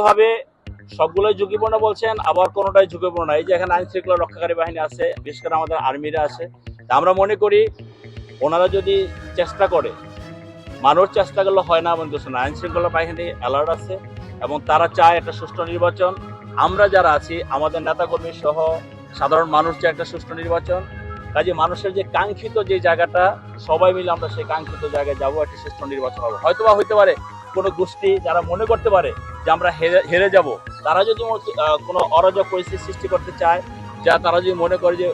ব্যক্তিগতভাবে সবগুলোই ঝুঁকিপূর্ণ বলছেন, আবার কোনোটাই ঝুঁকিপূর্ণ না। এই যে এখানে আইন শৃঙ্খলা রক্ষাকারী বাহিনী আছে, বিশেষ করে আমাদের আর্মিরা আছে। আমরা মনে করি ওনারা যদি চেষ্টা করে, মানুষ চেষ্টা করলে হয় না এমন কিছু না। আইন শৃঙ্খলা বাহিনী অ্যালার্ট আছে এবং তারা চায় একটা সুষ্ঠু নির্বাচন। আমরা যারা আছি, আমাদের নেতাকর্মী সহ সাধারণ মানুষ চায় একটা সুষ্ঠু নির্বাচন। কাজে মানুষের যে কাঙ্ক্ষিত যে জায়গাটা, সবাই মিলে আমরা সেই কাঙ্ক্ষিত জায়গায় যাবো, একটা সুষ্ঠু নির্বাচন হবে। হয়তোবা হইতে পারে কোনো গোষ্ঠী যারা মনে করতে পারে যে আমরা হেরে যাব, তারা যদি কোনো অরাজক পরিস্থিতি সৃষ্টি করতে চায়, যা তারা যদি মনে করে যে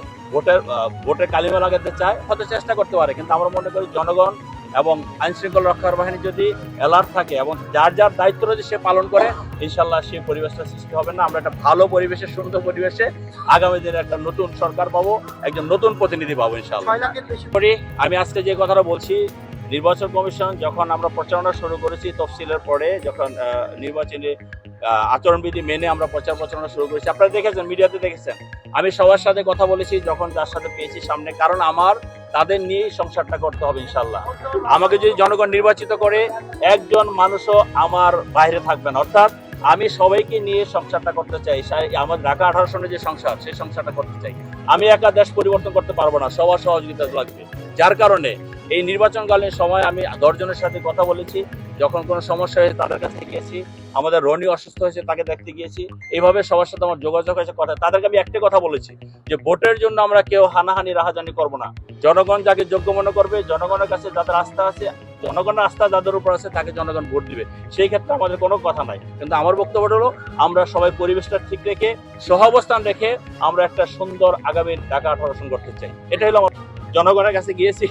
ভোটের কালিমা লাগাতে চায়, হয়তো চেষ্টা করতে পারে। কিন্তু আমরা মনে করি জনগণ এবং আইন শৃঙ্খলা রক্ষার বাহিনী যদি অ্যালার্ট থাকে এবং যার যার দায়িত্ব যদি সে পালন করে, ইনশাল্লাহ সেই পরিবেশটা সৃষ্টি হবে না। আমরা একটা ভালো পরিবেশে, সুন্দর পরিবেশে আগামী দিনে একটা নতুন সরকার পাবো, একজন নতুন প্রতিনিধি পাবো ইনশাল্লাহ। আমি আজকে যে কথাটা বলছি, নির্বাচন কমিশন যখন আমরা প্রচারণা শুরু করেছি তফসিলের পরে, যখন নির্বাচনী আচরণবিধি মেনে আমরা প্রচারণা শুরু করেছি, আপনারা দেখেছেন, মিডিয়াতে দেখেছেন, আমি সবার সাথে কথা বলেছি যখন যার সাথে পেয়েছি সামনে, কারণ আমার তাদের নিয়ে সংসারটা করতে হবে ইনশাল্লাহ। আমাকে যদি জনগণ নির্বাচিত করে, একজন মানুষও আমার বাইরে থাকবে না, অর্থাৎ আমি সবাইকে নিয়ে সংসারটা করতে চাই। আমার ঢাকা 18 সনের যে সংসার, সেই সংসারটা করতে চাই। আমি একা দেশ পরিবর্তন করতে পারবো না, সবার সহযোগিতা লাগবে। যার কারণে এই নির্বাচনকালীন সময় আমি 10 জনের সাথে কথা বলেছি, যখন কোনো সমস্যা হয়েছে তাদের কাছে গিয়েছি, আমাদের রনি অসুস্থ হয়েছে তাকে দেখতে গিয়েছি, এইভাবে সবার সাথে আমার যোগাযোগ হয়েছে। কথা তাদেরকে আমি একটা কথা বলেছি যে ভোটের জন্য আমরা কেউ হানাহানি রাহাজানি করবো না। জনগণ যাকে যোগ্য মনে করবে, জনগণের কাছে যাদের আস্থা আছে, জনগণের আস্থা যাদের উপর আছে, তাকে জনগণ ভোট দিবে। সেই ক্ষেত্রে আমাদের কোনো কথা নাই। কিন্তু আমার বক্তব্য হলো, আমরা সবাই পরিবেশটা ঠিক রেখে, সহাবস্থান রেখে আমরা একটা সুন্দর আগামী ঢাকা 18 সন করতে চাই। এটা হলো আমার। জনগণের কাছে গিয়েছি,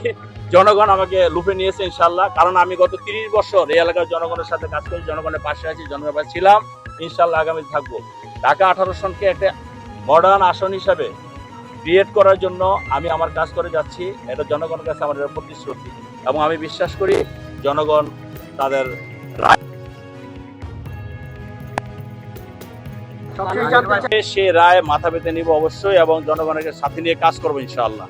জনগণ আমাকে লুপে নিয়েছে ইনশাল্লাহ। কারণ আমি গত 30 বছর এই এলাকার জনগণের সাথে কাজ করি, জনগণের পাশে আছি, জনগণের পাশে ছিলাম, ইনশাল্লাহ আগামী থাকবো। ঢাকা 18 সনকে একটা মডার্ন আসন হিসাবে ক্রিয়েট করার জন্য আমি আমার কাজ করে যাচ্ছি। এটা জনগণের কাছে আমাদের প্রতিশ্রুতি এবং আমি বিশ্বাস করি জনগণ তাদের সে রায় মাথা পেতে নিব অবশ্যই, এবং জনগণের সাথে নিয়ে কাজ করবো ইনশাআল্লাহ।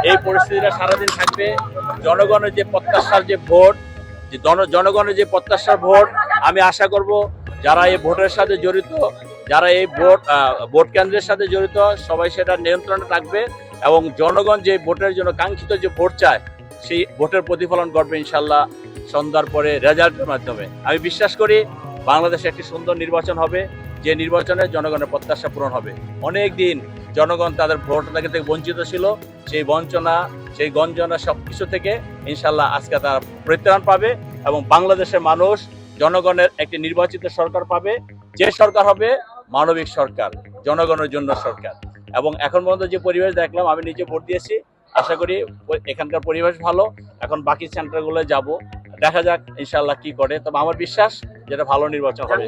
এই পরিস্থিতিটা সারাদিন থাকবে। জনগণের যে প্রত্যাশার যে ভোট, যে জনগণের যে প্রত্যাশার ভোট, আমি আশা করব যারা এই ভোটের সাথে জড়িত, যারা এই ভোট কেন্দ্রের সাথে জড়িত, সবাই সেটা নিয়ন্ত্রণে থাকবে এবং জনগণ যে ভোটের জন্য কাঙ্ক্ষিত যে ভোট চায়, সেই ভোটের প্রতিফলন ঘটবে ইনশাল্লাহ সন্ধ্যার পরে রেজাল্টের মাধ্যমে। আমি বিশ্বাস করি বাংলাদেশে একটি সুন্দর নির্বাচন হবে, যে নির্বাচনে জনগণের প্রত্যাশা পূরণ হবে। অনেক দিন জনগণ তাদের ভোট থেকে বঞ্চিত ছিল, সেই বঞ্চনা, সেই গঞ্জনা সবকিছু থেকে ইনশাল্লাহ আজকে তারা পরিত্রাণ পাবে এবং বাংলাদেশের মানুষ জনগণের একটি নির্বাচিত সরকার পাবে, যে সরকার হবে মানবিক সরকার, জনগণের জন্য সরকার। এবং এখন পর্যন্ত যে পরিবেশ দেখলাম, আমি নিজে ভোট দিয়েছি, আশা করি এখানকার পরিবেশ ভালো। এখন বাকি সেন্টারগুলো যাব, দেখা যাক ইনশাল্লাহ কি করে। তবে আমার বিশ্বাস যেটা ভালো নির্বাচন হবে।